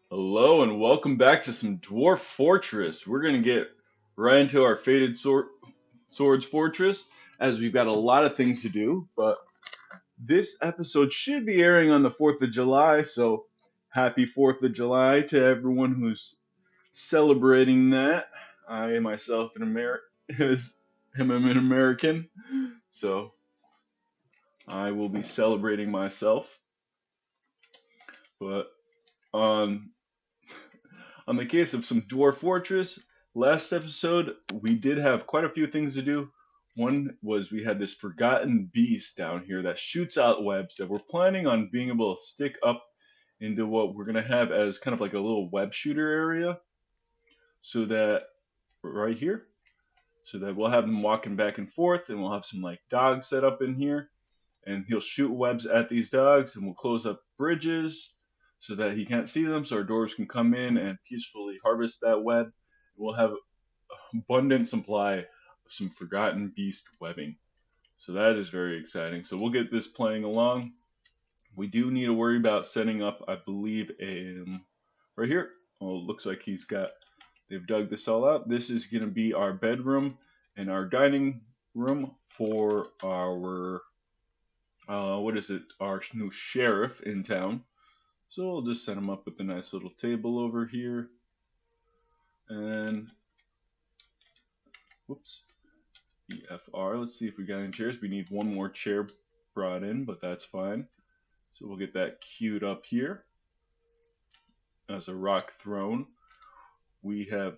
Hello and welcome back to some Dwarf Fortress. We're going to get right into our Swords Fortress as we've got a lot of things to do. But this episode should be airing on the 4th of July, so happy 4th of July to everyone who's celebrating that. I myself am an American, so I will be celebrating myself. But on On the case of some Dwarf Fortress, last episode we did have quite a few things to do. One was we had this forgotten beast down here that shoots out webs that we're planning on being able to stick up into what we're going to have as kind of like a little web shooter area. So that right here, so that we'll have him walking back and forth, and we'll have some like dogs set up in here, and he'll shoot webs at these dogs, and we'll close up bridges so that he can't see them, so our doors can come in and peacefully harvest that web. We'll have abundant supply of some forgotten beast webbing. So that is very exciting. So we'll get this playing along. We do need to worry about setting up, I believe, a right here. Oh, it looks like they've dug this all out. This is going to be our bedroom and our dining room for our what is it? Our new sheriff in town. So we'll just set him up with a nice little table over here. And whoops, EFR. Let's see if we got any chairs. We need one more chair brought in, but that's fine. So we'll get that queued up here as a rock throne. We have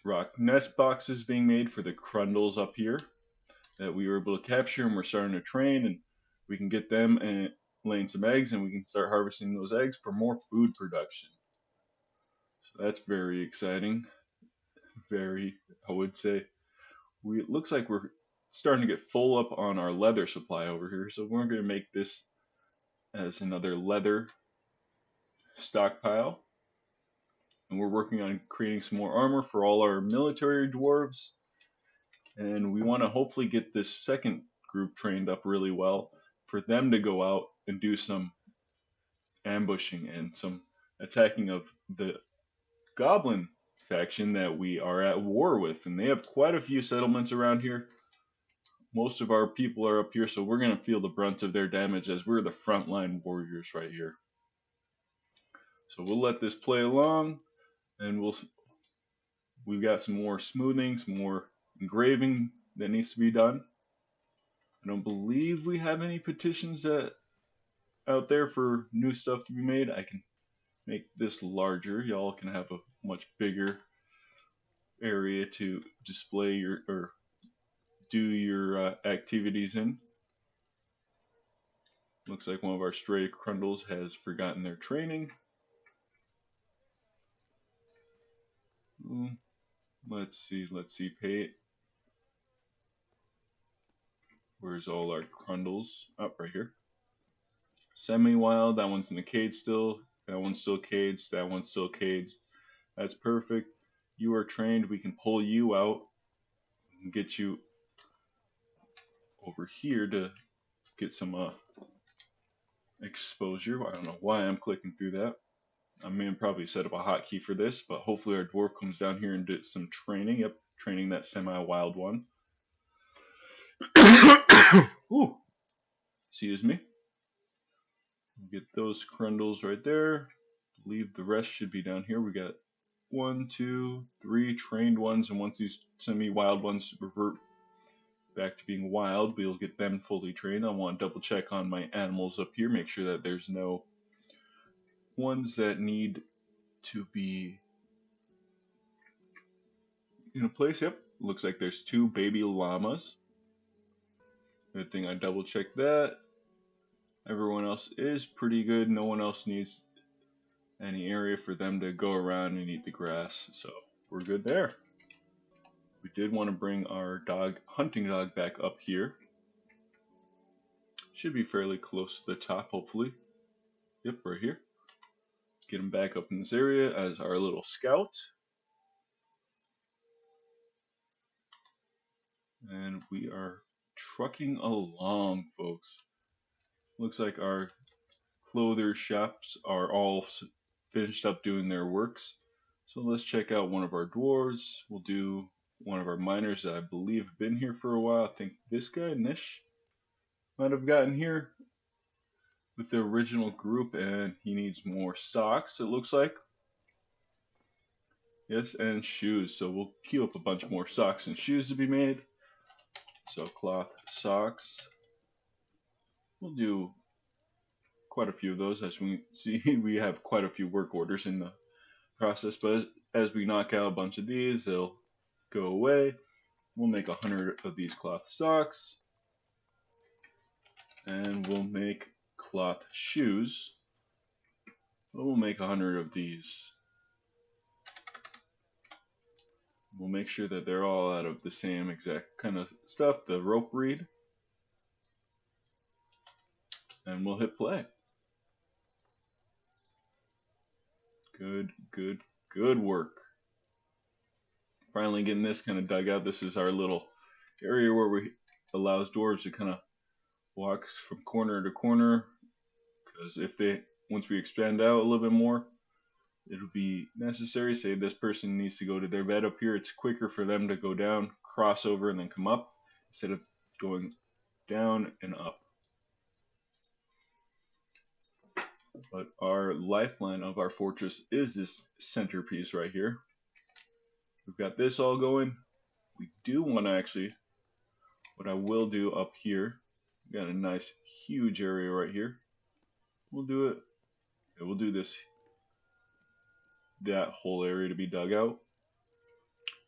rock nest boxes being made for the crundles up here that we were able to capture, and we're starting to train, and we can get them and laying some eggs, and we can start harvesting those eggs for more food production. So that's very exciting. Very, I would say. It looks like we're starting to get full up on our leather supply over here, so we're going to make this as another leather stockpile. And we're working on creating some more armor for all our military dwarves. And we want to hopefully get this second group trained up really well for them to go out and do some ambushing and some attacking of the goblin faction that we are at war with. And they have quite a few settlements around here. Most of our people are up here, so we're going to feel the brunt of their damage as we're the frontline warriors right here. So we'll let this play along, and we've got some more smoothing, some more engraving that needs to be done. I don't believe we have any petitions out there for new stuff to be made. I can make this larger. Y'all can have a much bigger area to display your or do your activities in. Looks like one of our stray crundles has forgotten their training. Let's see, pay. Where's all our crundles? Up right here. Semi-wild, that one's in the cage still. That one's still caged. That one's still caged. That's perfect. You are trained. We can pull you out and get you over here to get some exposure. I don't know why I'm clicking through that. I may probably set up a hotkey for this, but hopefully our dwarf comes down here and does some training. Yep, training that semi-wild one. Ooh, excuse me. Get those crundles right there. Leave the rest should be down here. We got 1, 2, 3 trained ones, and once these semi-wild ones revert back to being wild, we'll get them fully trained. I want to double check on my animals up here, make sure that there's no ones that need to be in a place. Yep, looks like there's 2 baby llamas. Good thing I double checked that. Everyone else is pretty good. No one else needs any area for them to go around and eat the grass, so we're good there. We did want to bring our hunting dog back up here. Should be fairly close to the top, hopefully. Yep, right here. Get him back up in this area as our little scout. And we are trucking along, folks. Looks like our clothier shops are all finished up doing their works. So let's check out one of our dwarves. We'll do one of our miners that I believe have been here for a while. I think this guy, Nish, might have gotten here with the original group, and he needs more socks, it looks like. Yes, and shoes. So we'll queue up a bunch more socks and shoes to be made. So cloth, socks. We'll do quite a few of those. As we see, we have quite a few work orders in the process, but as we knock out a bunch of these, they'll go away. We'll make 100 of these cloth socks, and we'll make cloth shoes. We'll make 100 of these. We'll make sure that they're all out of the same exact kind of stuff, the rope reed, and we'll hit play. Good, good, good work. Finally getting this kind of dug out. This is our little area where we allows dwarves to kind of walk from corner to corner, because if they once we expand out a little bit more, it'll be necessary. Say this person needs to go to their bed up here, it's quicker for them to go down, cross over, and then come up instead of going down and up. But our lifeline of our fortress is this centerpiece right here. We've got this all going. We do want to actually, what I will do up here, we got a nice huge area right here. We'll do it. We'll do this, that whole area to be dug out.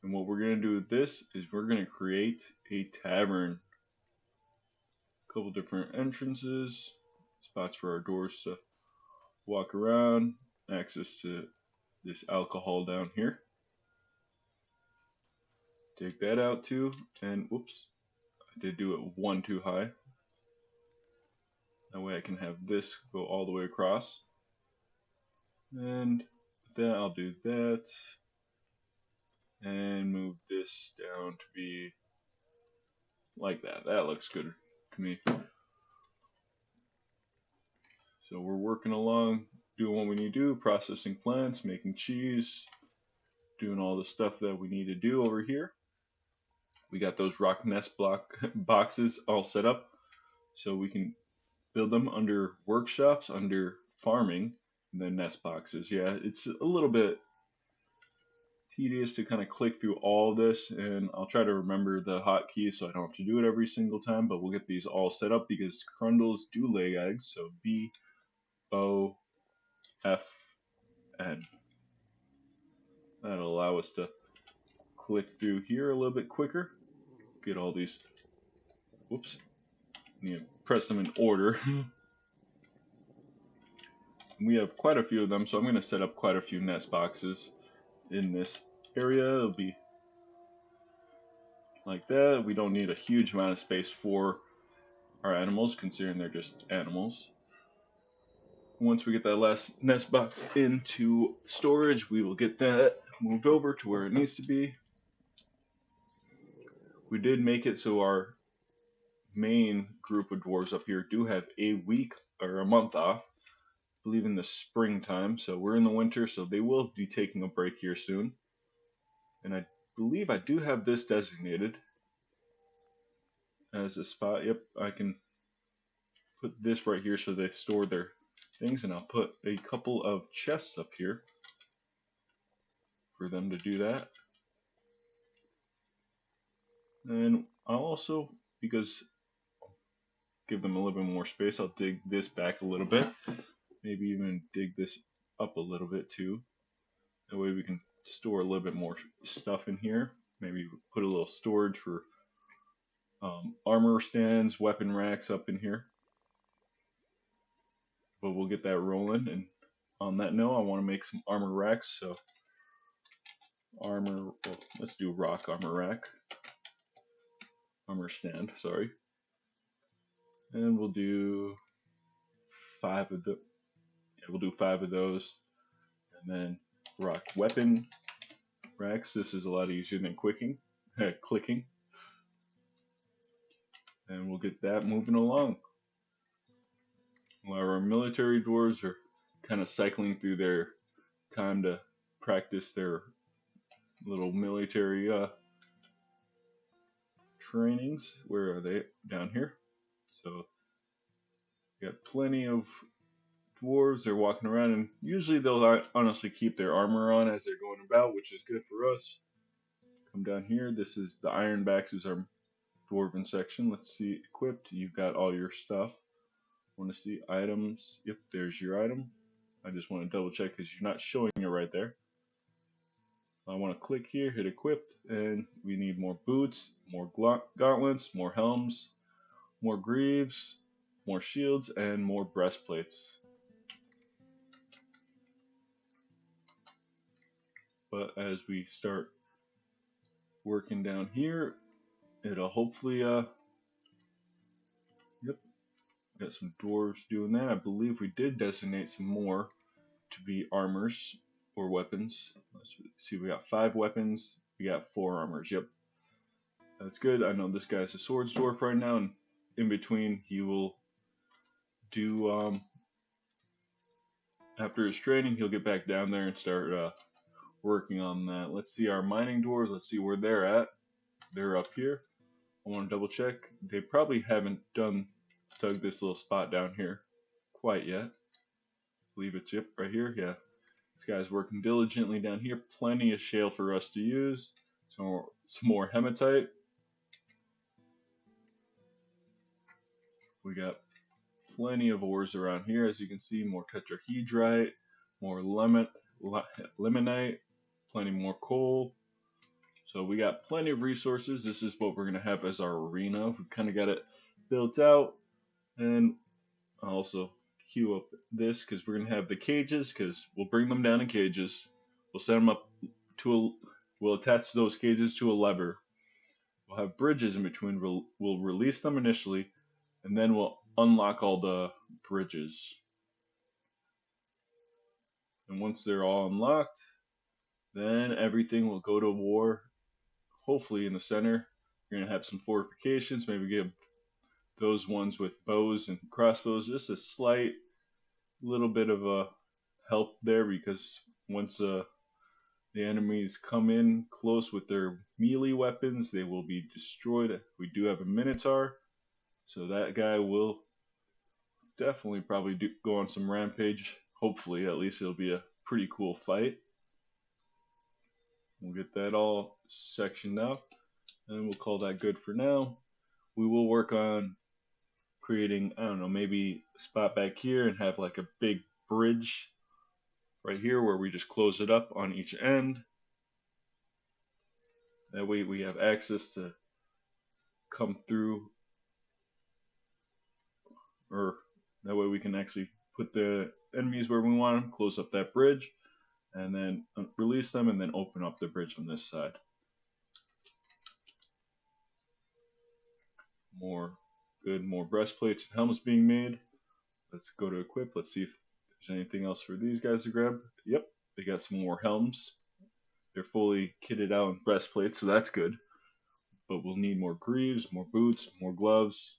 And what we're going to do with this is we're going to create a tavern. A couple different entrances, spots for our doors to walk around, access to this alcohol down here. Take that out too, and whoops, I did do it one too high. That way I can have this go all the way across. And with that, I'll do that. And move this down to be like that. That looks good to me. So we're working along, doing what we need to do, processing plants, making cheese, doing all the stuff that we need to do over here. We got those rock nest block boxes all set up so we can build them under workshops, under farming, and then nest boxes. Yeah, it's a little bit tedious to kind of click through all of this, and I'll try to remember the hotkeys so I don't have to do it every single time, but we'll get these all set up because crundles do lay eggs, so BOFN. That'll allow us to click through here a little bit quicker, get all these, whoops, press them in order. We have quite a few of them, so I'm going to set up quite a few nest boxes in this area. It'll be like that. We don't need a huge amount of space for our animals, considering they're just animals. Once we get that last nest box into storage, we will get that moved over to where it needs to be. We did make it so our main group of dwarves up here do have a week or a month off, I believe in the springtime. So we're in the winter, so they will be taking a break here soon. And I believe I do have this designated as a spot. Yep, I can put this right here so they store their things, and I'll put a couple of chests up here for them to do that. And I'll also, because I'll give them a little bit more space, I'll dig this back a little bit, maybe even dig this up a little bit too. That way we can store a little bit more stuff in here. Maybe put a little storage for armor stands, weapon racks up in here. But we'll get that rolling. And on that note, I want to make some armor racks. So armor, well, let's do rock armor rack. Armor stand, sorry. And we'll do 5 of the, yeah, we'll do 5 of those. And then rock weapon racks. This is a lot easier than clicking. And we'll get that moving along. While our military dwarves are kind of cycling through their time to practice their little military trainings. Where are they? Down here. So we got plenty of dwarves. They're walking around, and usually they'll honestly keep their armor on as they're going about, which is good for us. Come down here. This is the Ironbacks, is our dwarven section. Let's see, equipped. You've got all your stuff. Want to see items? Yep, there's your item. I just want to double check because you're not showing it right there. I want to click here, hit equipped, and we need more boots, more gauntlets, more helms, more greaves, more shields, and more breastplates. But as we start working down here, it'll hopefully, yep, got some dwarves doing that. I believe we did designate some more to be armors or weapons. Let's see, we got 5 weapons, we got 4 armors. Yep, that's good. I know this guy's a swords dwarf right now, and in between he will do after his training, he'll get back down there and start working on that. Let's see our mining dwarves. Let's see where they're at. They're up here. I want to double check. They probably haven't dug this little spot down here quite yet. I believe it's right here. Yeah, this guy's working diligently down here. Plenty of shale for us to use. So some more hematite. We got plenty of ores around here, as you can see. More tetrahedrite, more limonite, plenty more coal. So we got plenty of resources. This is what we're going to have as our arena. We kind of got it built out. And I'll also queue up this because we're going to have the cages, because we'll bring them down in cages. We'll set them up to we'll attach those cages to a lever. We'll have bridges in between. We'll release them initially, and then we'll unlock all the bridges. And once they're all unlocked, then everything will go to war. Hopefully in the center, you're going to have some fortifications, maybe give those ones with bows and crossbows just a slight little bit of a help there, because once the enemies come in close with their melee weapons, they will be destroyed. We do have a Minotaur, so that guy will definitely probably go on some rampage. Hopefully, at least it'll be a pretty cool fight. We'll get that all sectioned out, and we'll call that good for now. We will work on creating, I don't know, maybe a spot back here and have like a big bridge right here where we just close it up on each end. That way we have access to come through, or that way we can actually put the enemies where we want them, close up that bridge, and then release them, and then open up the bridge on this side. More breastplates and helmets being made. Let's go to equip. Let's see if there's anything else for these guys to grab. Yep, they got some more helms. They're fully kitted out in breastplates, so that's good. But we'll need more greaves, more boots, more gloves.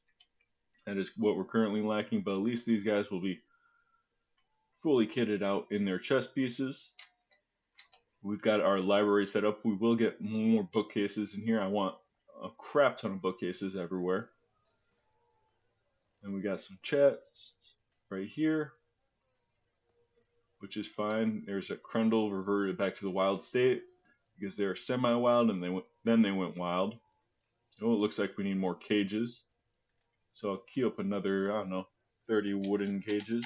That is what we're currently lacking, but at least these guys will be fully kitted out in their chest pieces. We've got our library set up. We will get more bookcases in here. I want a crap ton of bookcases everywhere. And we got some chests right here, which is fine. There's a Crundle reverted back to the wild state because they're semi-wild, and then they went wild. Oh, it looks like we need more cages. So I'll queue up another, I don't know, 30 wooden cages.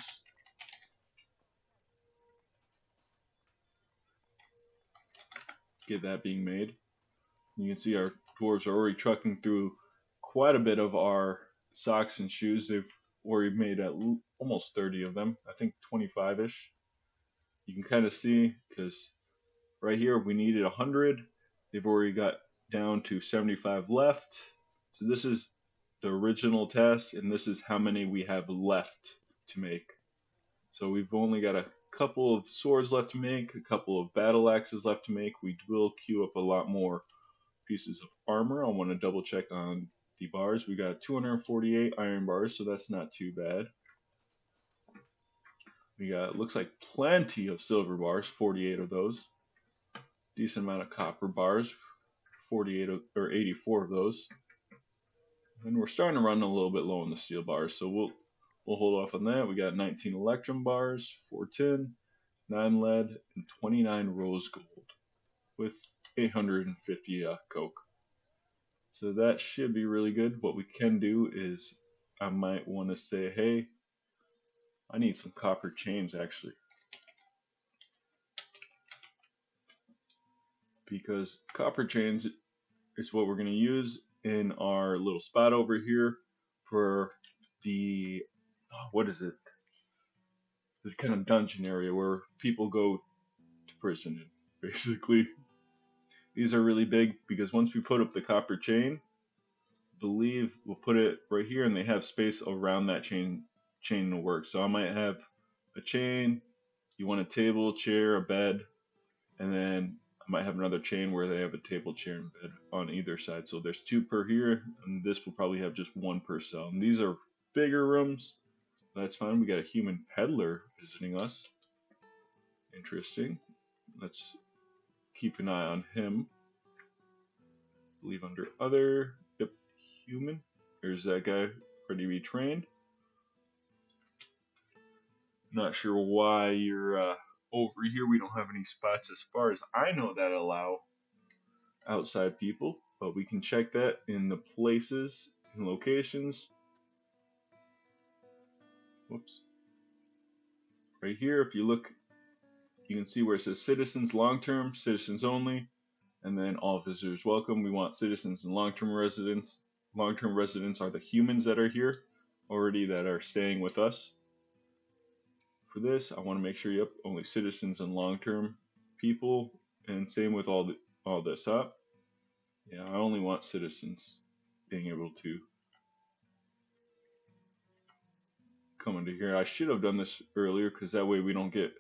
Get that being made. You can see our dwarves are already trucking through quite a bit of our socks and shoes. They've already made almost 30 of them. I think 25-ish. You can kind of see, because right here we needed 100. They've already got down to 75 left. So this is the original test, and this is how many we have left to make. So we've only got a couple of swords left to make, a couple of battle axes left to make. We will queue up a lot more pieces of armor. I want to double check on the bars. We got 248 iron bars, so that's not too bad. We got, looks like plenty of silver bars, 48 of those. Decent amount of copper bars, 48 or 84 of those. And we're starting to run a little bit low on the steel bars, so we'll hold off on that. We got 19 electrum bars, 4 tin, 9 lead, and 29 rose gold with 850 coke. So that should be really good. What we can do is I might want to say, hey, I need some copper chains actually, because copper chains is what we're going to use in our little spot over here for the, what is it? The kind of dungeon area where people go to prison in, basically. These are really big because once we put up the copper chain, I believe we'll put it right here and they have space around that chain to work. So I might have a chain, you want a table, chair, a bed, and then I might have another chain where they have a table, chair, and bed on either side. So there's 2 per here, and this will probably have just 1 per cell. And these are bigger rooms. That's fine. We got a human peddler visiting us. Interesting. Let's keep an eye on him. I believe under other, yep, human. There's that guy ready to be trained. Not sure why you're over here. We don't have any spots as far as I know that allow outside people, but we can check that in the places and locations. Whoops. Right here, if you look, you can see where it says citizens long-term, citizens only, and then all visitors welcome. We want citizens and long-term residents. Long-term residents are the humans that are here already that are staying with us. For this, I want to make sure, yep, only citizens and long-term people, and same with all this, huh? Yeah, I only want citizens being able to come into here. I should have done this earlier because that way we don't get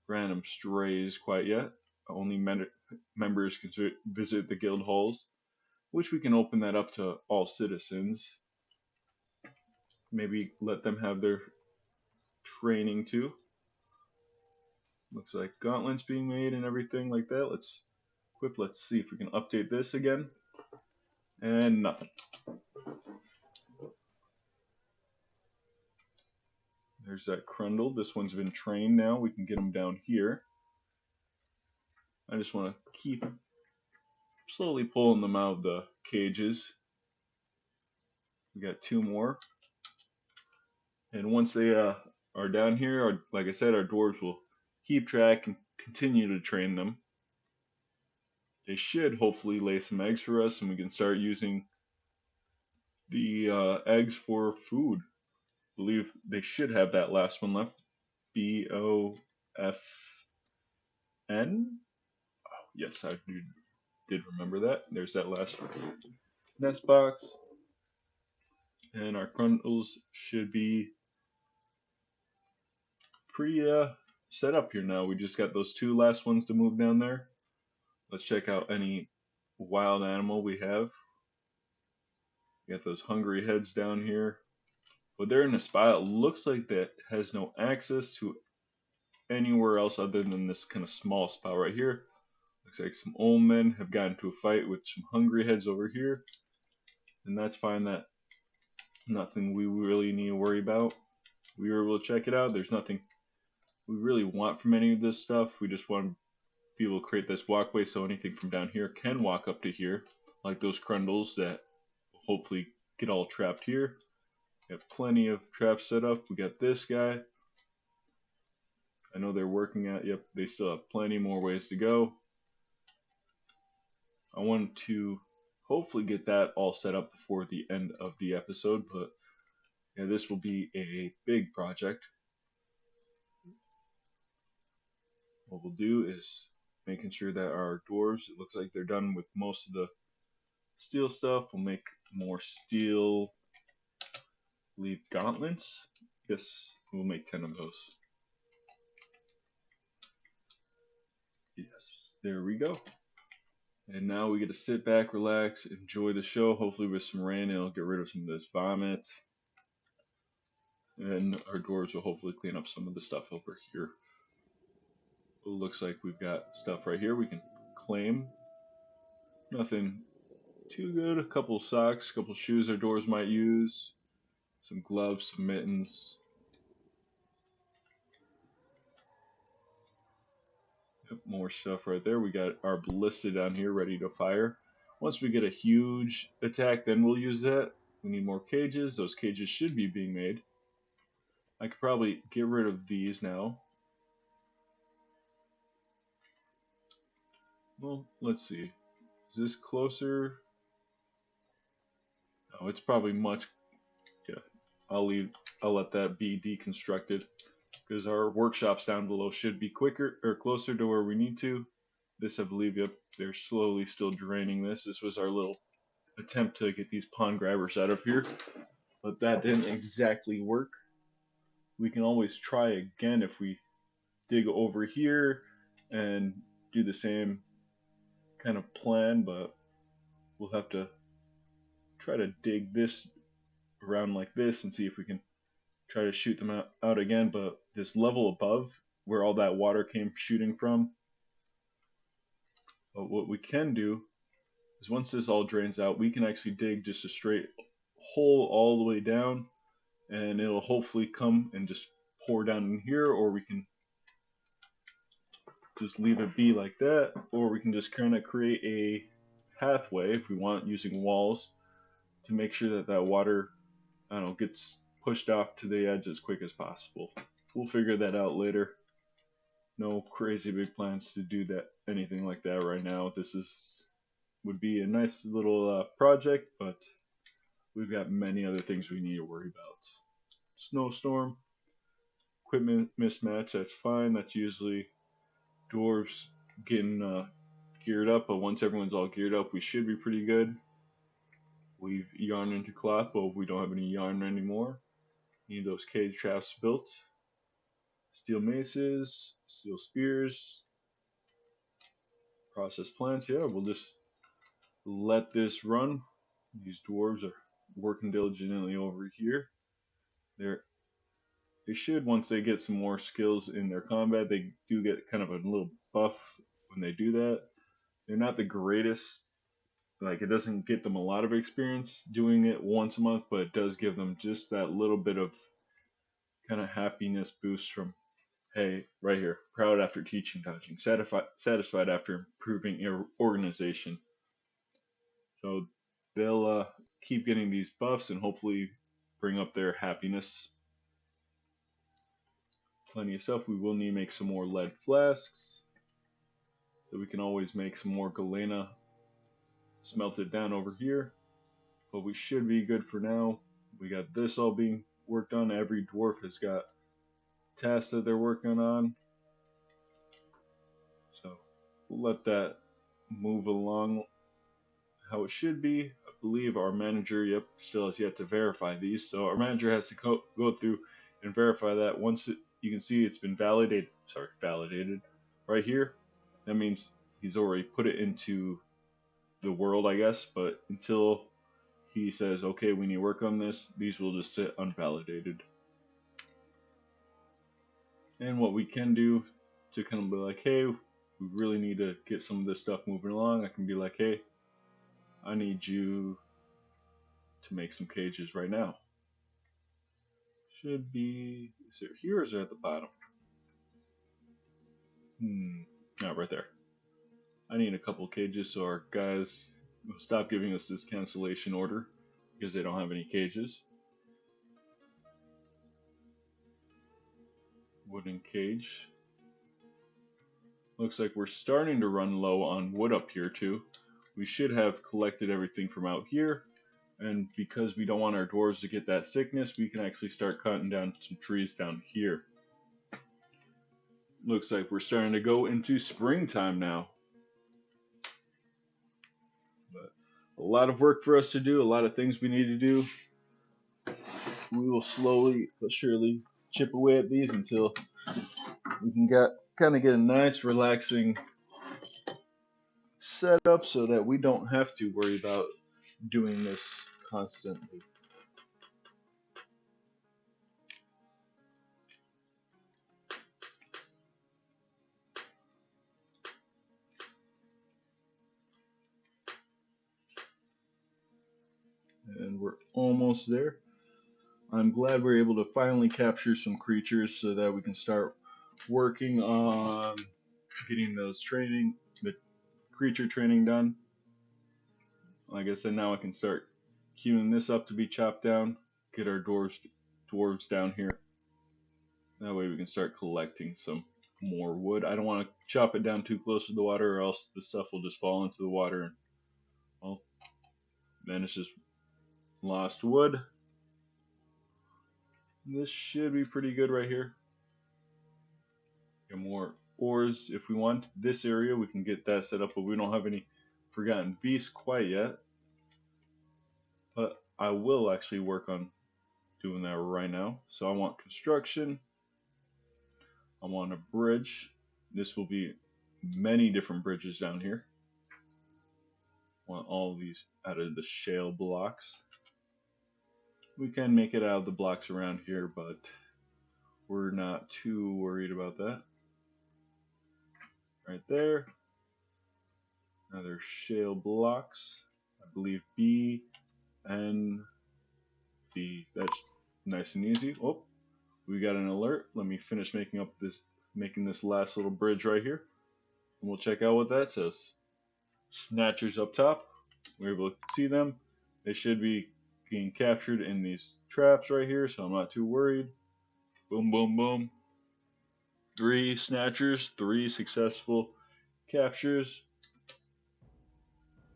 random strays quite yet. Only members can visit the guild halls, which we can open that up to all citizens. Maybe let them have their training too. Looks like gauntlets being made and everything like that. Let's equip. Let's see if we can update this again. And nothing. There's that Crundle. This one's been trained now. We can get him down here. I just want to keep slowly pulling them out of the cages. We got 2 more. And once they are down here, like I said, our dwarves will keep track and continue to train them. They should hopefully lay some eggs for us, and we can start using the eggs for food. I believe they should have that last one left. BOFN. Oh, yes, I did remember that. There's that last nest box. And our Crundles should be pretty set up here now. We just got those 2 last ones to move down there. Let's check out any wild animal we have. We got those hungry heads down here. But they're in a spot, it looks like that has no access to anywhere else other than this kind of small spot right here. Looks like some old men have gotten into a fight with some hungry heads over here. And that's fine. That nothing we really need to worry about. We were able to check it out. There's nothing we really want from any of this stuff. We just want to be able to create this walkway so anything from down here can walk up to here, like those Crundles that will hopefully get all trapped here. We have plenty of traps set up. We got this guy. I know they're working at, yep, they still have plenty more ways to go. I want to hopefully get that all set up before the end of the episode, but yeah, this will be a big project. What we'll do is making sure that our dwarves, it looks like they're done with most of the steel stuff. We'll make more steel, leave gauntlets. Yes, we'll make 10 of those. Yes, there we go. And now we get to sit back, relax, enjoy the show, hopefully with some rain. It'll get rid of some of this vomit. And our doors will hopefully clean up some of the stuff over here. It looks like we've got stuff right here we can claim. Nothing too good. A couple socks, a couple shoes our doors might use. Some gloves, some mittens. Yep, more stuff right there. We got our ballista down here ready to fire. Once we get a huge attack, then we'll use that. We need more cages. Those cages should be being made. I could probably get rid of these now. Well, let's see. Is this closer? No, it's probably much. Yeah, I'll let that be deconstructed because our workshops down below should be quicker or closer to where we need to. This, I believe, yep, they're slowly still draining this. This was our little attempt to get these pond grabbers out of here, but that didn't exactly work. We can always try again if we dig over here and do the same kind of plan, but we'll have to try to dig this around like this and see if we can try to shoot them out again. But this level above where all that water came shooting from, but what we can do is once this all drains out, we can actually dig just a straight hole all the way down, and it'll hopefully come and just pour down in here, or we can just leave it be like that, or we can just kind of create a pathway if we want using walls to make sure that that water, I don't know, gets pushed off to the edge as quick as possible. We'll figure that out later. No crazy big plans to do that, anything like that right now. This would be a nice little project, but we've got many other things we need to worry about. Snowstorm, equipment mismatch, that's fine. That's usually dwarves getting geared up, but once everyone's all geared up, we should be pretty good. We've yarn into cloth, but we don't have any yarn anymore. Need those cage traps built. Steel maces, steel spears, process plants. Yeah, we'll just let this run. These dwarves are working diligently over here. They should, once they get some more skills in their combat, they do get kind of a little buff when they do that. They're not the greatest. Like, it doesn't get them a lot of experience doing it once a month, but it does give them just that little bit of kind of happiness boost from, hey, right here, proud after teaching dodging, satisfied after improving your organization. So they'll keep getting these buffs and hopefully bring up their happiness. Plenty of stuff. We will need to make some more lead flasks. So we can always make some more galena smelted down over here. But we should be good for now. We got this all being worked on. Every dwarf has got tasks that they're working on. So we'll let that move along how it should be. I believe our manager, yep, still has yet to verify these. So our manager has to go through and verify that. Once you can see it's been validated right here. That means he's already put it into the world, I guess. But until he says, okay, we need to work on this, these will just sit unvalidated. And what we can do to kind of be like, hey, we really need to get some of this stuff moving along, I can be like, hey, I need you to make some cages right now. Should be, is it here or is it at the bottom? Not right there. I need a couple cages so our guys will stop giving us this cancellation order because they don't have any cages. Wooden cage. Looks like we're starting to run low on wood up here too. We should have collected everything from out here, and because we don't want our dwarves to get that sickness, we can actually start cutting down some trees down here. Looks like we're starting to go into springtime now. But a lot of work for us to do, a lot of things we need to do. We will slowly but surely chip away at these until we can kind of get a nice relaxing setup so that we don't have to worry about doing this constantly. And we're almost there. I'm glad we're able to finally capture some creatures so that we can start working on getting the creature training done. Like I said, now I can start queuing this up to be chopped down, get our dwarves down here. That way we can start collecting some more wood. I don't want to chop it down too close to the water or else the stuff will just fall into the water and, well, then it's just lost wood. This should be pretty good right here. Get more ores if we want. This area we can get that set up, but we don't have any forgotten beasts quite yet. But I will actually work on doing that right now. So I want construction. I want a bridge. This will be many different bridges down here. I want all of these out of the shale blocks. We can make it out of the blocks around here, but we're not too worried about that. Right there. Another shale blocks. I believe B and D. That's nice and easy. Oh, we got an alert. Let me finish making this last little bridge right here. And we'll check out what that says. Snatchers up top. We're able to see them. They should be being captured in these traps right here, so I'm not too worried. Boom, boom, boom. 3 snatchers, 3 successful captures.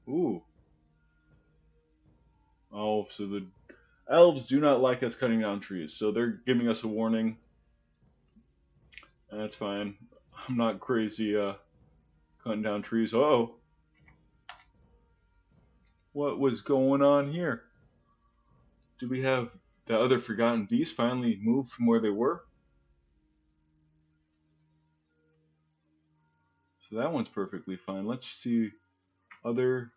Ooh. Oh, so the elves do not like us cutting down trees, so they're giving us a warning. That's fine. I'm not crazy cutting down trees. Oh, what was going on here? Did we have the other forgotten beasts finally move from where they were? So that one's perfectly fine. Let's see other.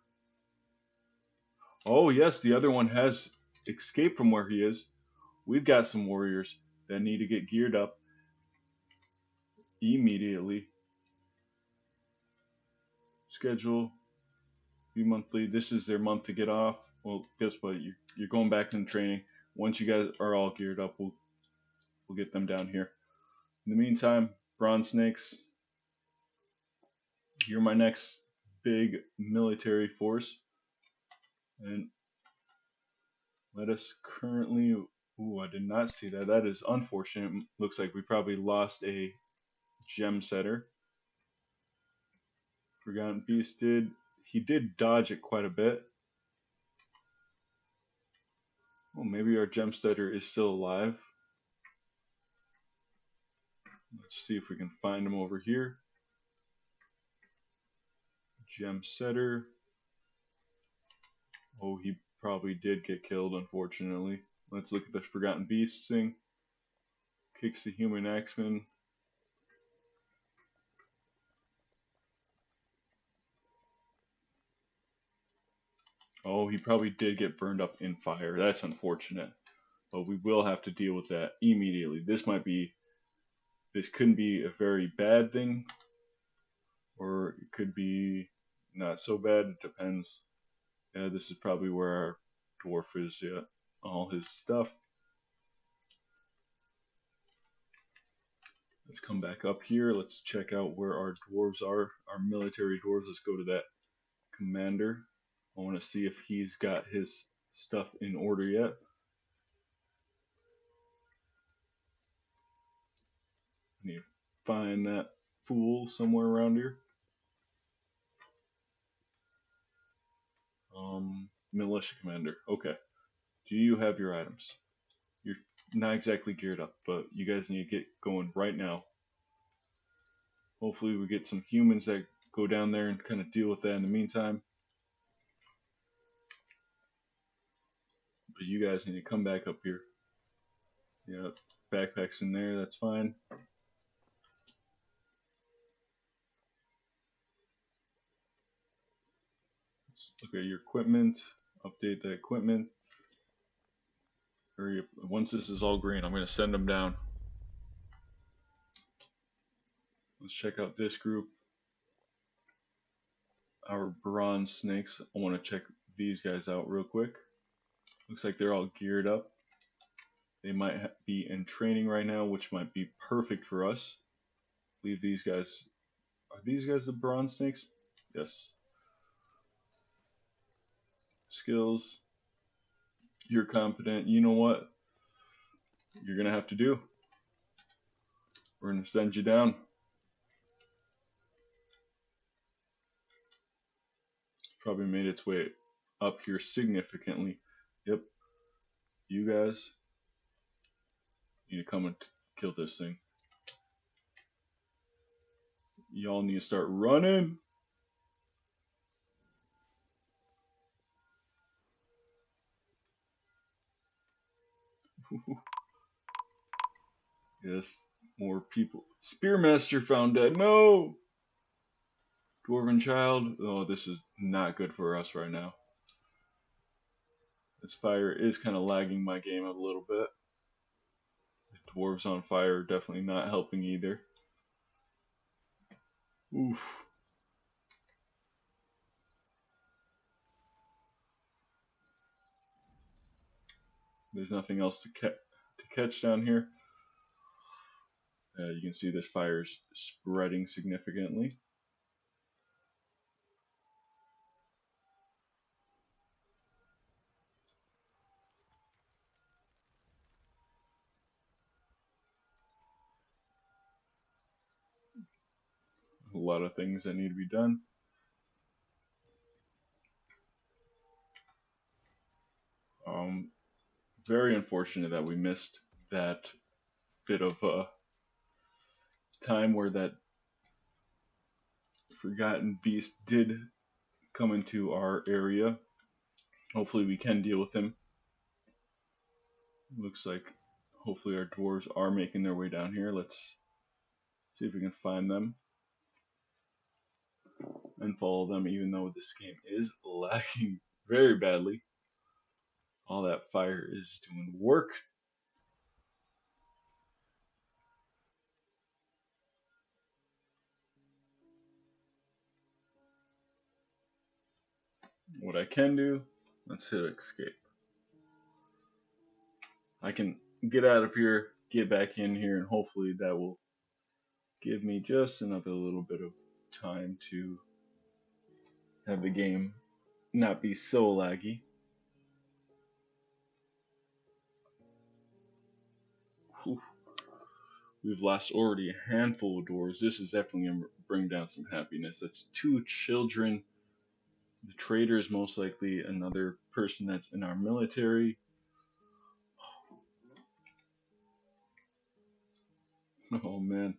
Oh yes, the other one has escaped from where he is. We've got some warriors that need to get geared up immediately. Schedule be monthly. This is their month to get off. Well, guess what? You're going back into training. Once you guys are all geared up, we'll get them down here. In the meantime, bronze snakes. You're my next big military force, and let us currently. Ooh, I did not see that. That is unfortunate. Looks like we probably lost a gem setter. Forgotten Beast did dodge it quite a bit. Well, maybe our gem setter is still alive. Let's see if we can find him over here. Gem setter. Oh, he probably did get killed, unfortunately. Let's look at the Forgotten Beast thing. Kicks the human axeman. Oh, he probably did get burned up in fire. That's unfortunate. But we will have to deal with that immediately. This couldn't be a very bad thing, or it could be not so bad. It depends. Yeah, this is probably where our dwarf is. Yeah, all his stuff. Let's come back up here. Let's check out where our dwarves are. Our military dwarves. Let's go to that commander. I want to see if he's got his stuff in order yet. I need to find that fool somewhere around here. Militia commander. Okay. Do you have your items? You're not exactly geared up, but you guys need to get going right now. Hopefully we get some humans that go down there and kind of deal with that in the meantime. But you guys need to come back up here. Yeah, backpacks in there, that's fine. Let's look at your equipment, update the equipment. Hurry up. Once this is all green, I'm going to send them down. Let's check out this group. Our bronze snakes. I want to check these guys out real quick. Looks like they're all geared up. They might be in training right now, which might be perfect for us. Leave these guys. Are these guys the bronze snakes? Yes. Skills. You're confident. You know what you're going to have to do? We're going to send you down. Probably made its way up here significantly. Yep. You guys need to come and kill this thing. Y'all need to start running. Yes, more people. Spearmaster found dead. No! Dwarven child. Oh, this is not good for us right now. This fire is kind of lagging my game a little bit. The dwarves on fire definitely not helping either. Oof. There's nothing else to catch down here. You can see this fire is spreading significantly. A lot of things that need to be done. Very unfortunate that we missed that bit of time where that forgotten beast did come into our area. Hopefully we can deal with him. Looks like hopefully our dwarves are making their way down here. Let's see if we can find them and follow them, even though this game is lagging very badly. All that fire is doing work. What I can do, let's hit escape. I can get out of here, get back in here, and hopefully that will give me just another little bit of time to have the game not be so laggy. Whew. We've lost already a handful of doors. This is definitely going to bring down some happiness. That's 2 children. The trader is most likely another person that's in our military. Oh man.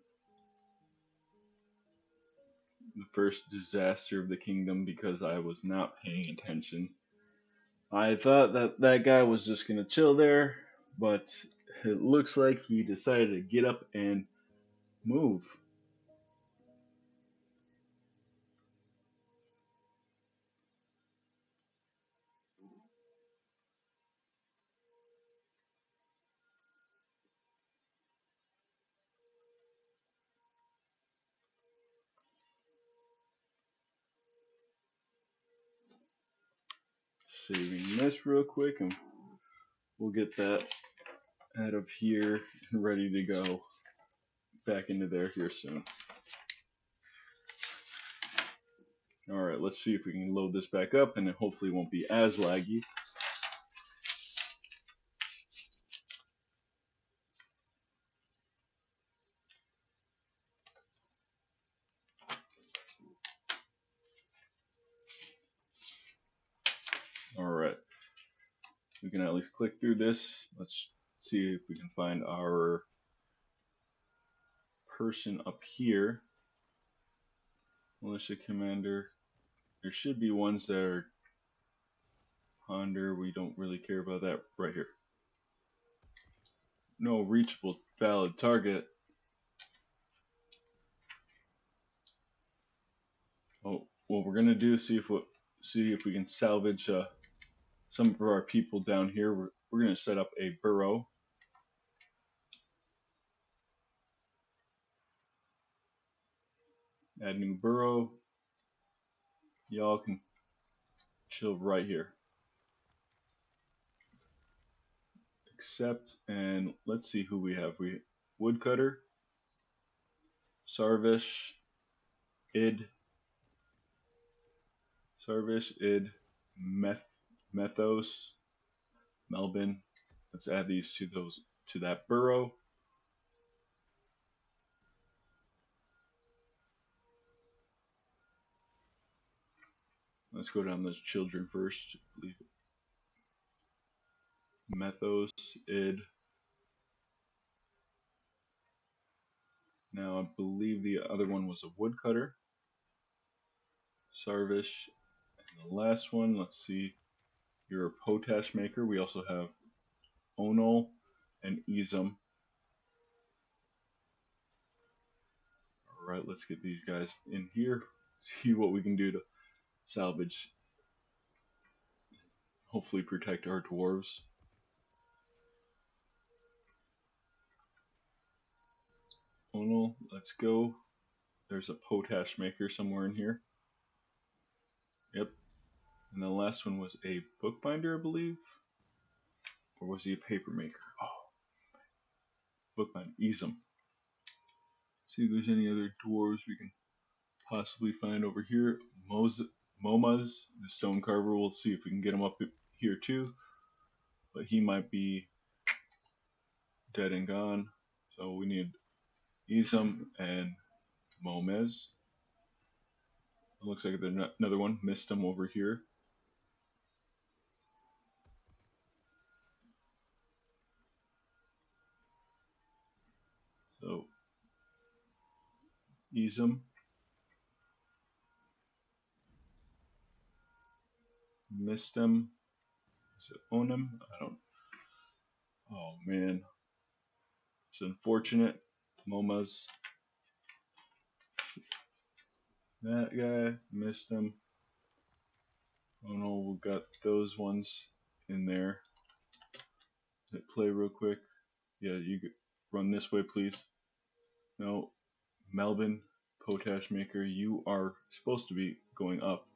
The first disaster of the kingdom because I was not paying attention. I thought that that guy was just going to chill there, but it looks like he decided to get up and move. Saving this real quick, and we'll get that out of here and ready to go back into there here soon. Alright, let's see if we can load this back up, and it hopefully won't be as laggy. Alright, we can at least click through this. Let's see if we can find our person up here. Militia commander. There should be ones that are ponder. We don't really care about that right here. No reachable valid target. Oh, what we're gonna do is see if we can salvage some of our people down here. We're gonna set up a burrow. Add new burrow. Y'all can chill right here. accept, and let's see who we have. We Woodcutter, Sarvish, Id, Methos, Melvin. Let's add these to that burrow. Let's go down those children first. Methos, Id. Now I believe the other one was a woodcutter. Sarvish. And the last one, let's see. You're a potash maker. We also have Onol and Izum. Alright, let's get these guys in here. See what we can do to salvage. Hopefully protect our dwarves. Onol, let's go. There's a potash maker somewhere in here. Yep. And the last one was a bookbinder, I believe. Or was he a paper maker? Oh, bookbinder. Izum. See if there's any other dwarves we can possibly find over here. Momas, the stone carver. We'll see if we can get him up here too. But he might be dead and gone. So we need Izum and Momez. It looks like there's another one. Missed him over here. So Izum. Missed him. Is it Onim? I don't. Oh man. It's unfortunate. Momas. That guy. Missed him. Oh no, we got those ones in there. Hit play real quick. Yeah, you run this way, please. No, Melvin, potash maker, you are supposed to be going up.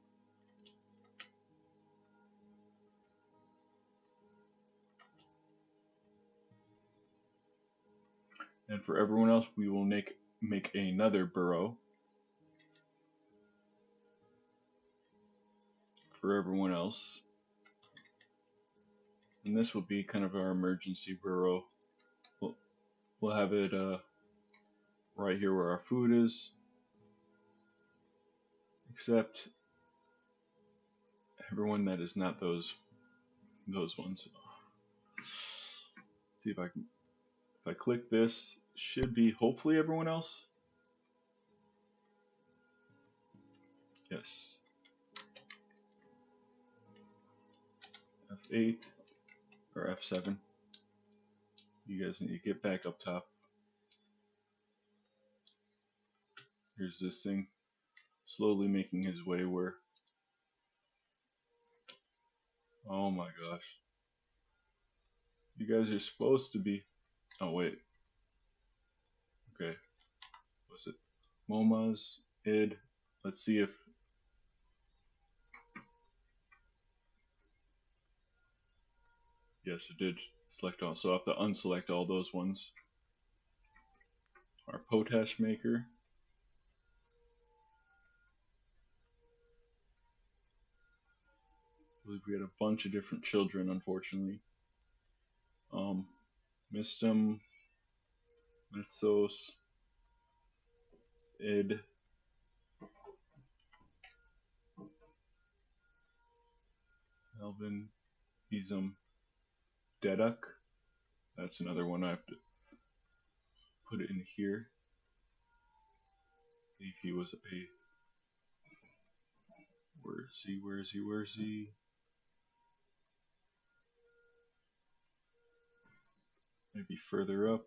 And for everyone else, we will make another burrow. For everyone else. And this will be kind of our emergency burrow. We'll have it right here where our food is. Except everyone that is not those ones. Let's see if I click this, should be hopefully everyone else. Yes. F8 or F7. You guys need to get back up top. Here's this thing slowly making his way where. Oh my gosh. You guys are supposed to be. Oh wait. Okay. Was it Momas? Id? Let's see if. Yes, it did select all. So I have to unselect all those ones. Our potash maker. I believe we had a bunch of different children, unfortunately. Missed them. Mythos. Id. Melvin. Izum. Deduk. That's another one I have to put it in here. If he was a. Where is he? Where is he? Where is he? Maybe further up.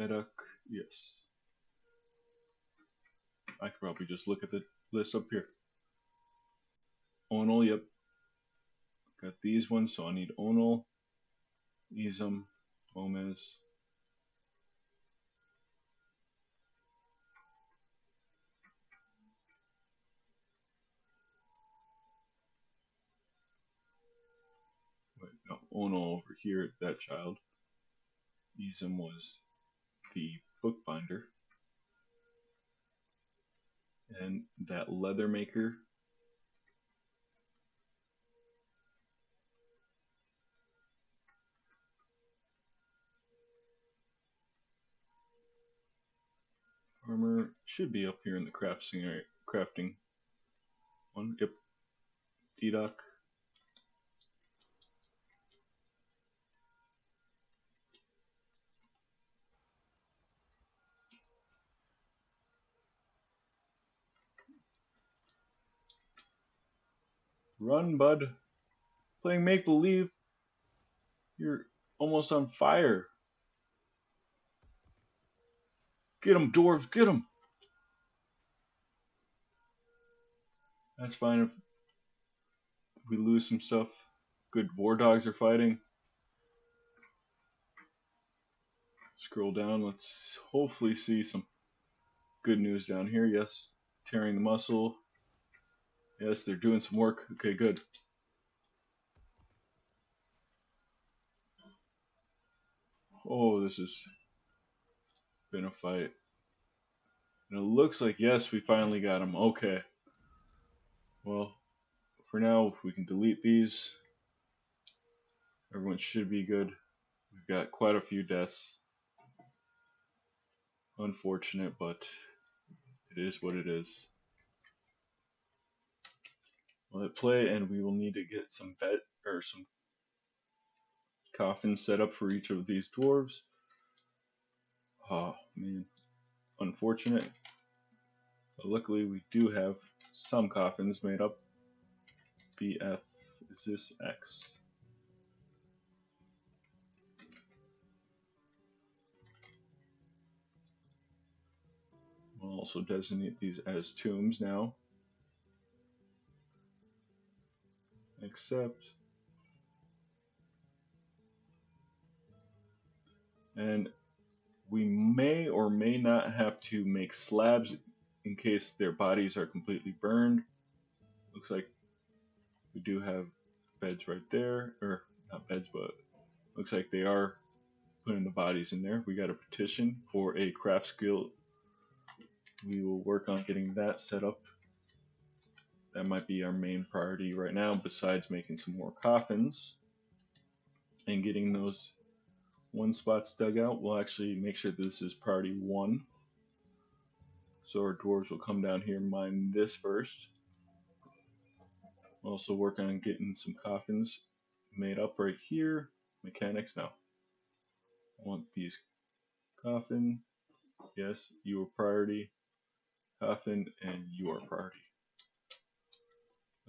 Deduk. Yes. I could probably just look at the list up here. Onol, yep. Got these ones, so I need Onol, Izum, Gomez. Wait, no. Oh no, over here, that child. Isum was the bookbinder. And that leather maker. Armor should be up here in the crafting one. Yep. Dedoc. Run, bud. Playing make believe. You're almost on fire. Get him, dwarves, get him. That's fine if we lose some stuff. Good war dogs are fighting. Scroll down. Let's hopefully see some good news down here. Yes, tearing the muscle. Yes, they're doing some work. Okay, good. Oh, this has been a fight. And it looks like, yes, we finally got him. Okay. Well, for now, if we can delete these, everyone should be good. We've got quite a few deaths. Unfortunate, but it is what it is. We'll hit play, and we will need to get some some coffins set up for each of these dwarves. Oh man, unfortunate. But luckily, we do have some coffins made up. BF, is this X? We'll also designate these as tombs now. Accept. And we may or may not have to make slabs in case their bodies are completely burned. Looks like we do have beds right there, or not beds, but looks like they are putting the bodies in there. We got a petition for a craft skill. We will work on getting that set up. That might be our main priority right now, besides making some more coffins and getting those one spots dug out. We'll actually make sure this is priority one. So our dwarves will come down here and mine this first. We'll also work on getting some coffins made up right here. Mechanics now. I want these coffin. Yes, you are priority. Coffin and you are priority.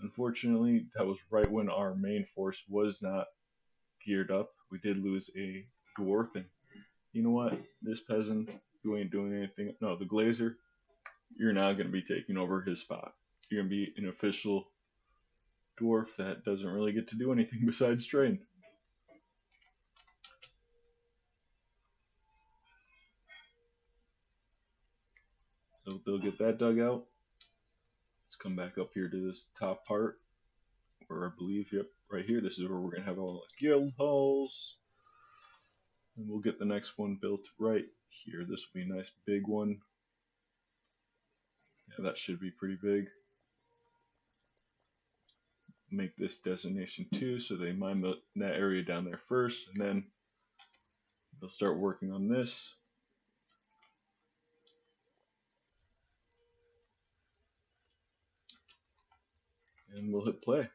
Unfortunately, that was right when our main force was not geared up. We did lose a dwarf, and you know what? This peasant who ain't doing anything. No, the glazer. You're now going to be taking over his spot. You're going to be an official dwarf that doesn't really get to do anything besides train. So they'll get that dug out. Let's come back up here to this top part where I believe, yep, right here. This is where we're going to have all the guild halls. And we'll get the next one built right here. This will be a nice big one. Yeah, that should be pretty big. Make this designation 2 so they mine that area down there first, and then they'll start working on this. And we'll hit play.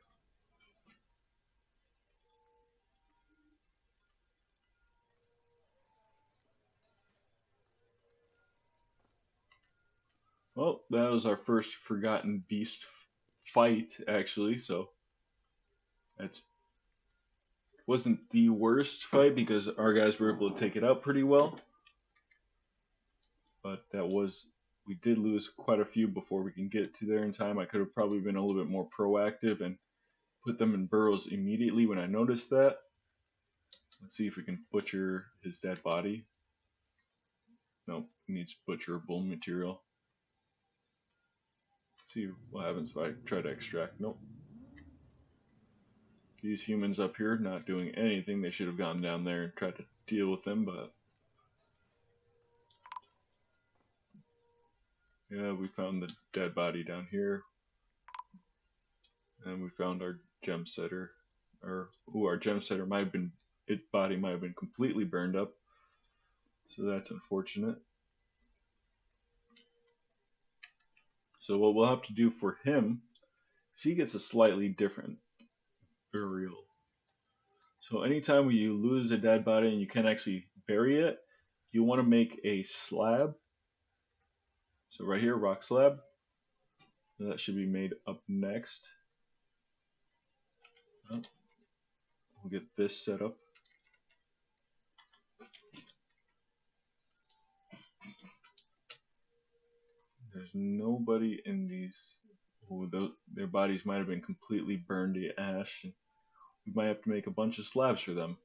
Well, that was our first Forgotten Beast fight, actually, so that wasn't the worst fight because our guys were able to take it out pretty well. But that was, we did lose quite a few before we can get to there in time. I could have probably been a little bit more proactive and put them in burrows immediately when I noticed that. Let's see if we can butcher his dead body. Nope, needs butcherable material. See what happens if I try to extract. Nope. These humans up here not doing anything. They should have gone down there and tried to deal with them, but yeah, we found the dead body down here, and we found our gem setter, or our gem setter might have been, its body might have been completely burned up, so that's unfortunate. So what we'll have to do for him is he gets a slightly different burial. So anytime you lose a dead body and you can't actually bury it, you want to make a slab. So right here, rock slab. That should be made up next. We'll get this set up. There's nobody in these. Oh, their bodies might have been completely burned to ash. We might have to make a bunch of slabs for them.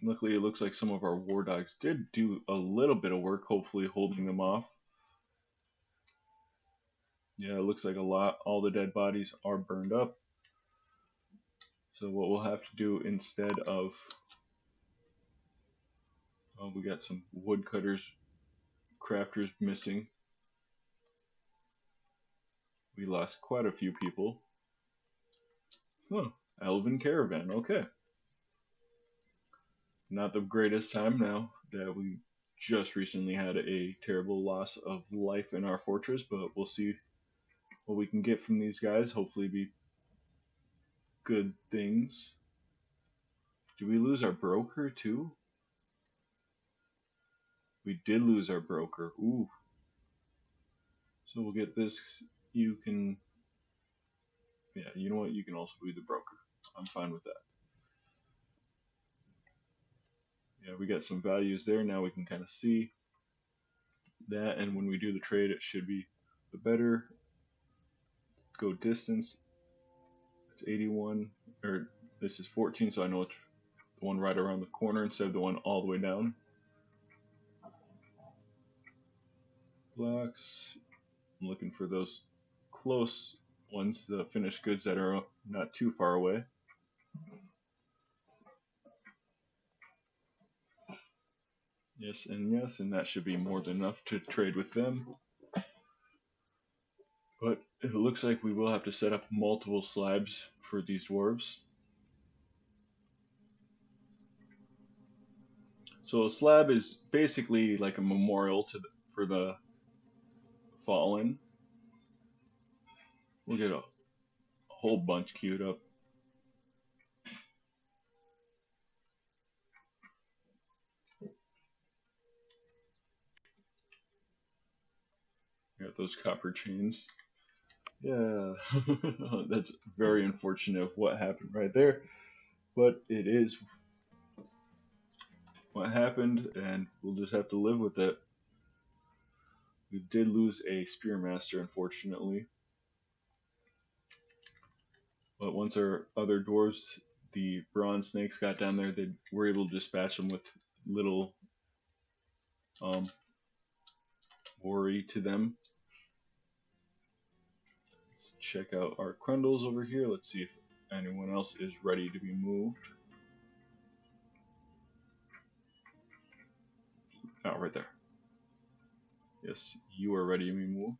Luckily, it looks like some of our war dogs did do a little bit of work, hopefully holding them off. Yeah, it looks like all the dead bodies are burned up. So what we'll have to do instead of, we got some woodcutters, crafters missing. We lost quite a few people. Oh, Elven Caravan, okay. Not the greatest time now that we just recently had a terrible loss of life in our fortress, but we'll see what we can get from these guys. Hopefully be good things. Did we lose our broker too? We did lose our broker. Ooh. So we'll get this. You can, yeah, you know what? You can also be the broker. I'm fine with that. Yeah, we got some values there. Now we can kind of see that, and when we do the trade, it should be the better. Go distance. It's 81, or this is 14, so I know it's the one right around the corner instead of the one all the way down. Blocks. I'm looking for those close ones, the finished goods that are not too far away. Yes, and that should be more than enough to trade with them. But it looks like we will have to set up multiple slabs for these dwarves. So a slab is basically like a memorial for the fallen. We'll get a whole bunch queued up. Got those copper chains. Yeah, that's very unfortunate of what happened right there. But it is what happened, and we'll just have to live with it. We did lose a spearmaster, unfortunately. But once our other dwarves, the bronze snakes, got down there, they were able to dispatch them with little worry to them. Let's check out our Crundles over here. Let's see if anyone else is ready to be moved. Oh, right there. Yes, you are ready to be moved.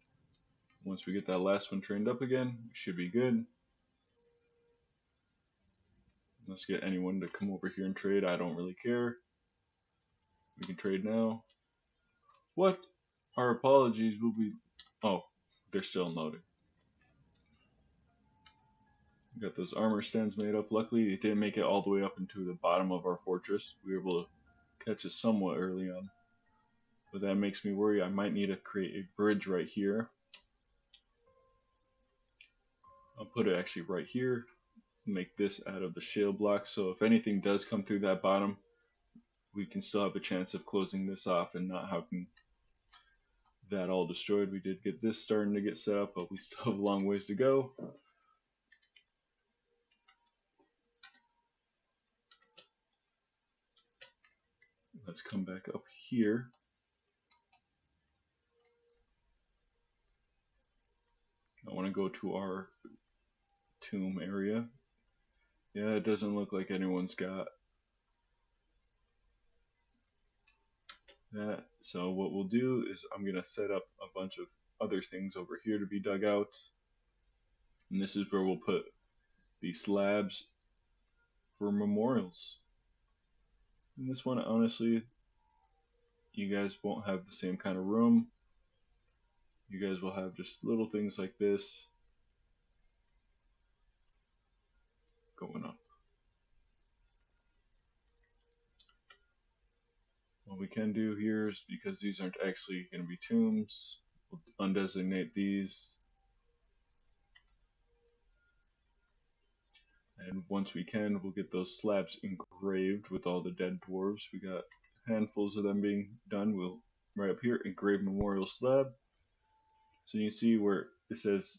Once we get that last one trained up again, we should be good. Let's get anyone to come over here and trade. I don't really care. We can trade now. What? Our apologies will be... Oh, they're still loading. We got those armor stands made up. Luckily, it didn't make it all the way up into the bottom of our fortress. We were able to catch it somewhat early on. But that makes me worry. I might need to create a bridge right here. I'll put it actually right here. Make this out of the shale block. So if anything does come through that bottom, we can still have a chance of closing this off and not having that all destroyed. We did get this starting to get set up, but we still have a long ways to go. Let's come back up here. I want to go to our tomb area. Yeah, it doesn't look like anyone's got that. So what we'll do is I'm going to set up a bunch of other things over here to be dug out. And this is where we'll put the slabs for memorials. And this one, honestly, you guys won't have the same kind of room. You guys will have just little things like this going up. What we can do here is, because these aren't actually going to be tombs, we'll undesignate these. And once we can, we'll get those slabs engraved with all the dead dwarves. We got handfuls of them being done. We'll, right up here, engrave memorial slab. So you see where it says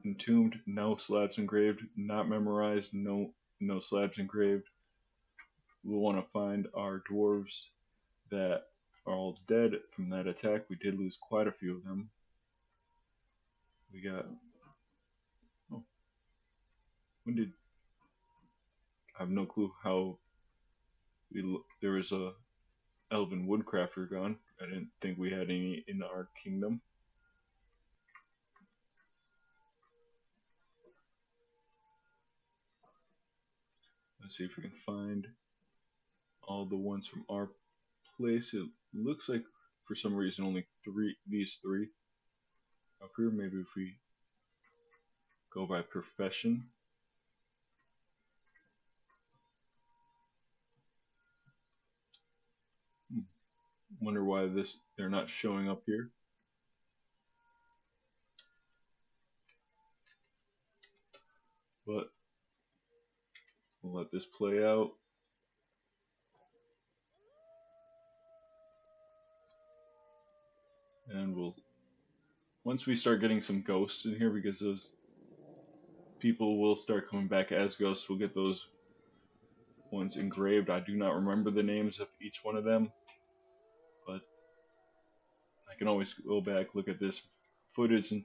entombed, no slabs engraved, not memorized, no slabs engraved. We'll want to find our dwarves that are all dead from that attack. We did lose quite a few of them. We got, oh, when did, I have no clue how there was a elven woodcrafter gone. I didn't think we had any in our kingdom. Let's see if we can find all the ones from our place. It looks like for some reason only these three up here. Maybe if we go by profession. Wonder why they're not showing up here. But we'll let this play out. And once we start getting some ghosts in here, because those people will start coming back as ghosts, we'll get those ones engraved. I do not remember the names of each one of them, but I can always go back, look at this footage and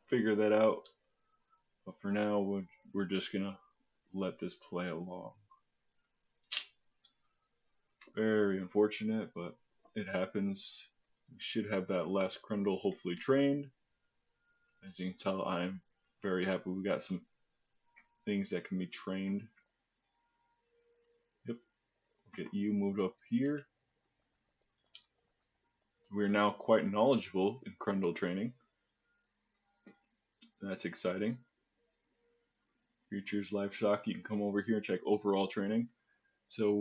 figure that out. But for now, we're just gonna let this play along. Very unfortunate, but it happens. We should have that last Krendel hopefully trained. As you can tell, I'm very happy we got some things that can be trained. Yep, we'll get you moved up here. We're now quite knowledgeable in Krendel training. That's exciting. Creatures, livestock, you can come over here and check overall training. So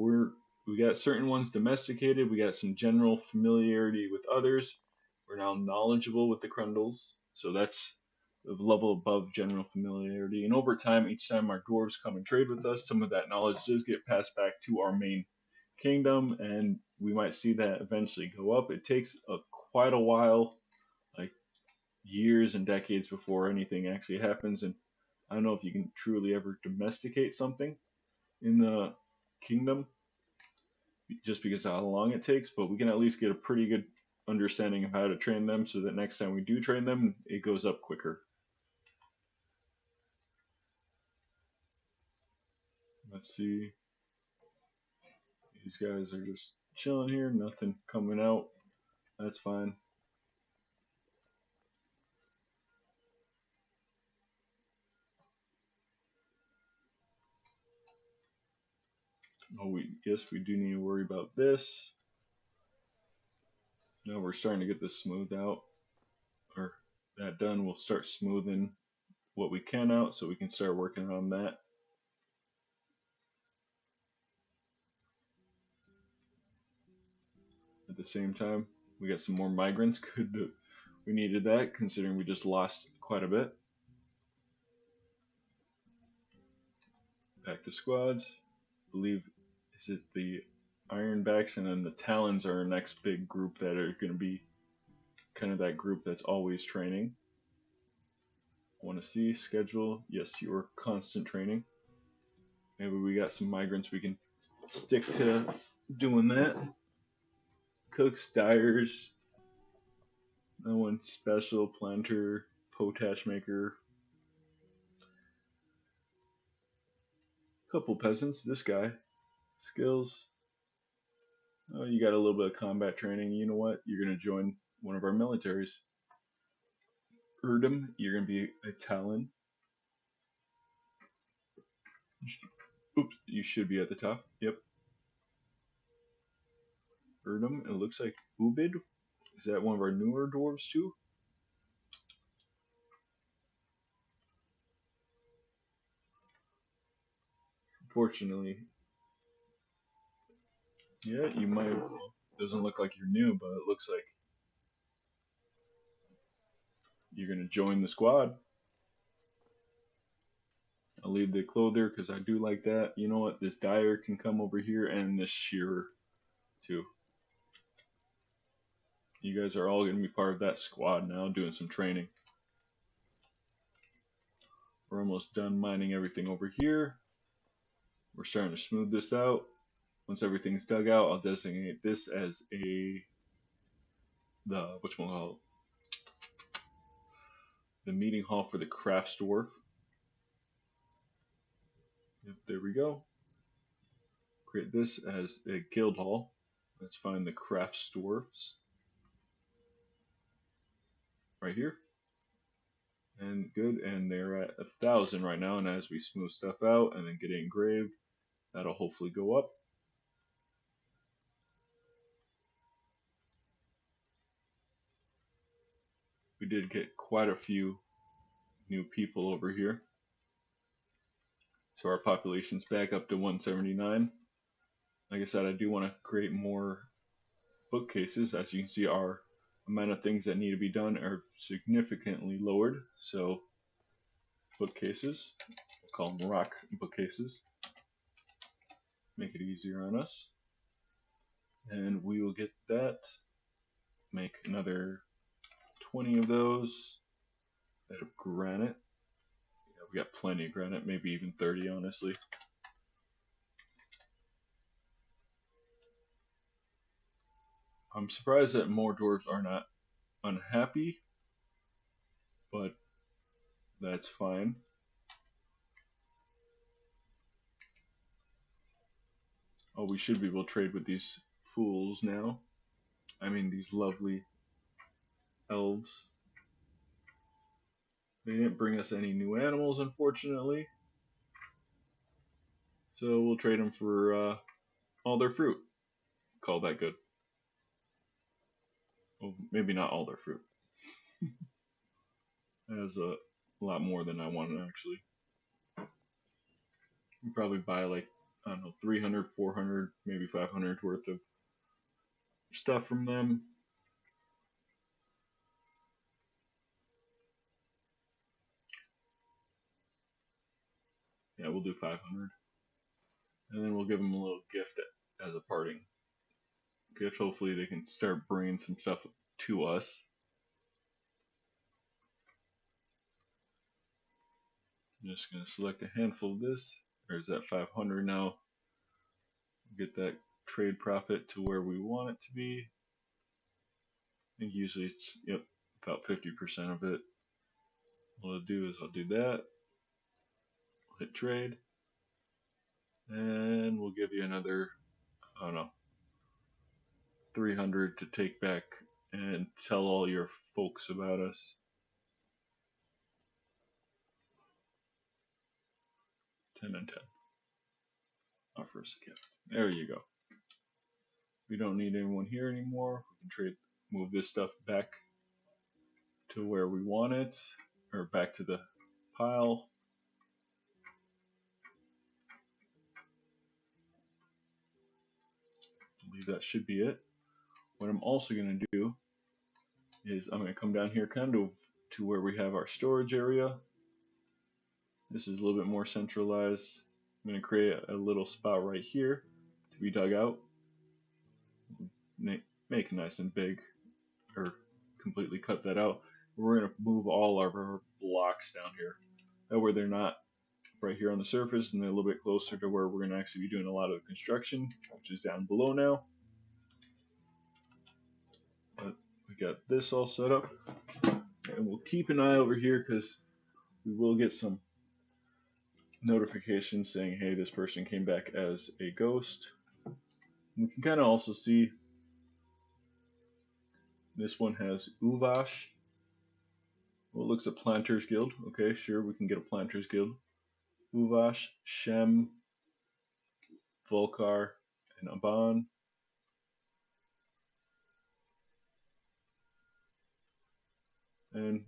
we got certain ones domesticated, we got some general familiarity with others. We're now knowledgeable with the Krendels, so that's the level above general familiarity. And over time, each time our dwarves come and trade with us, some of that knowledge does get passed back to our main kingdom, and we might see that eventually go up. It takes quite a while, like years and decades before anything actually happens, and I don't know if you can truly ever domesticate something in the kingdom just because of how long it takes, but we can at least get a pretty good understanding of how to train them so that next time we do train them, it goes up quicker. Let's see. These guys are just chilling here, nothing coming out. That's fine. Oh, yes, we do need to worry about this. Now we're starting to get this smoothed out, or that done. We'll start smoothing what we can out so we can start working on that. At the same time, we got some more migrants. We needed that considering we just lost quite a bit. Back to squads. I believe, is it the Ironbacks, and then the Talons are our next big group that are going to be kind of that group that's always training. Want to see schedule? Yes, your constant training. Maybe we got some migrants we can stick to doing that. Cooks, dyers, no one special, planter, potash maker. Couple peasants. This guy. Skills. Oh, you got a little bit of combat training. You know what? You're gonna join one of our militaries. Erdem, you're gonna be a Talon. Oops, you should be at the top. Yep. Erdem, it looks like Ubid. Is that one of our newer dwarves too? Unfortunately, yeah, you might. Doesn't look like you're new, but it looks like you're gonna join the squad. I'll leave the clothier because I do like that. You know what? This dyer can come over here, and this shearer too. You guys are all gonna be part of that squad now, doing some training. We're almost done mining everything over here. We're starting to smooth this out. Once everything's dug out, I'll designate this as the meeting hall for the crafts dwarf. Yep, there we go. Create this as a guild hall. Let's find the crafts dwarfs right here. And good, and they're at 1,000 right now. And as we smooth stuff out and then get it engraved, that'll hopefully go up. We did get quite a few new people over here. So our population's back up to 179. Like I said, I do want to create more bookcases. As you can see, our amount of things that need to be done are significantly lowered. So bookcases, we'll call them rock bookcases. Make it easier on us. And we will get that. Make another 20 of those out of granite. Yeah, we got plenty of granite, maybe even 30 honestly. I'm surprised that more dwarves are not unhappy, but that's fine. Oh, we should be able to trade with these fools now. I mean, these lovely elves. They didn't bring us any new animals, unfortunately. So we'll trade them for all their fruit. Call that good. Well, maybe not all their fruit. That's a lot more than I wanted, actually. You probably buy like, I don't know, 300, 400, maybe 500 worth of stuff from them. Yeah, we'll do 500. And then we'll give them a little gift as a parting gift. Hopefully they can start bringing some stuff to us. I'm just going to select a handful of this. There's that 500 now. Get that trade profit to where we want it to be. I think usually it's, yep, about 50% of it. What I'll do is I'll do that. Hit trade. And we'll give you another, I don't know, 300 to take back and tell all your folks about us. 10 and 10. Offer us a gift. There you go. We don't need anyone here anymore. We can trade, move this stuff back to where we want it, or back to the pile. I believe that should be it. What I'm also going to do is I'm going to come down here kind of to where we have our storage area. This is a little bit more centralized. I'm going to create a little spot right here to be dug out. Make it nice and big, or completely cut that out. We're going to move all of our blocks down here. That way they're not right here on the surface, and they're a little bit closer to where we're going to actually be doing a lot of the construction, which is down below now. But we got this all set up, and we'll keep an eye over here because we will get some notification saying, hey, this person came back as a ghost. We can kind of also see this one has Uvash. Well, it looks at Planters Guild. Okay, sure, we can get a Planters Guild. Uvash, Shem, Volkar, and Aban. And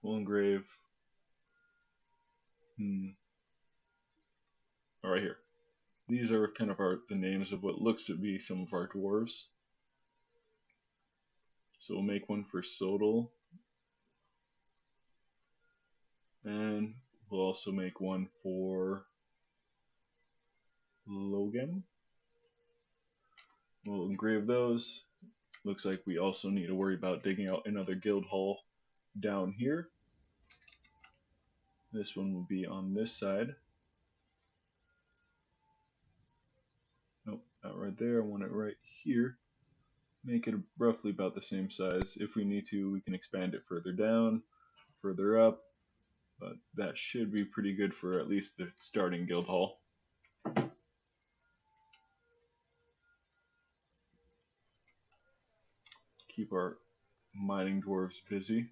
we'll engrave. All right, here. These are kind of the names of what looks to be some of our dwarves. So we'll make one for Sodal. And we'll also make one for Logan. We'll engrave those. Looks like we also need to worry about digging out another guild hall down here. This one will be on this side. Nope, not right there. I want it right here. Make it roughly about the same size. If we need to, we can expand it further down, further up, but that should be pretty good for at least the starting guild hall. Keep our mining dwarves busy.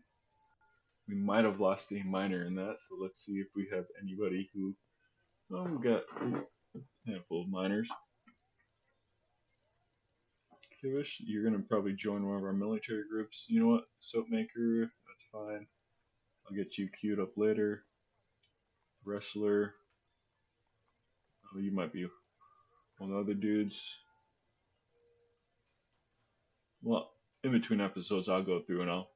We might have lost a miner in that, so let's see if we have anybody who... Oh, we've got a handful of miners. Kivish, you're going to probably join one of our military groups. You know what? Soapmaker, that's fine. I'll get you queued up later. Wrestler. Oh, you might be one of the other dudes. Well, in between episodes, I'll go through and I'll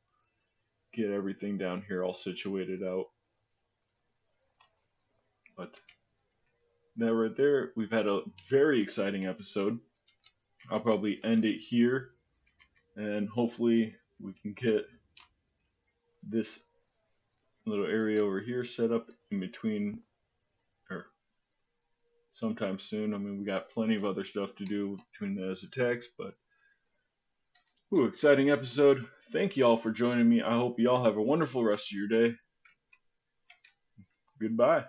get everything down here all situated out. But that right there, we've had a very exciting episode. I'll probably end it here, and hopefully we can get this little area over here set up in between, or sometime soon. I mean, we got plenty of other stuff to do between those attacks, but exciting episode. Thank you all for joining me. I hope you all have a wonderful rest of your day. Goodbye.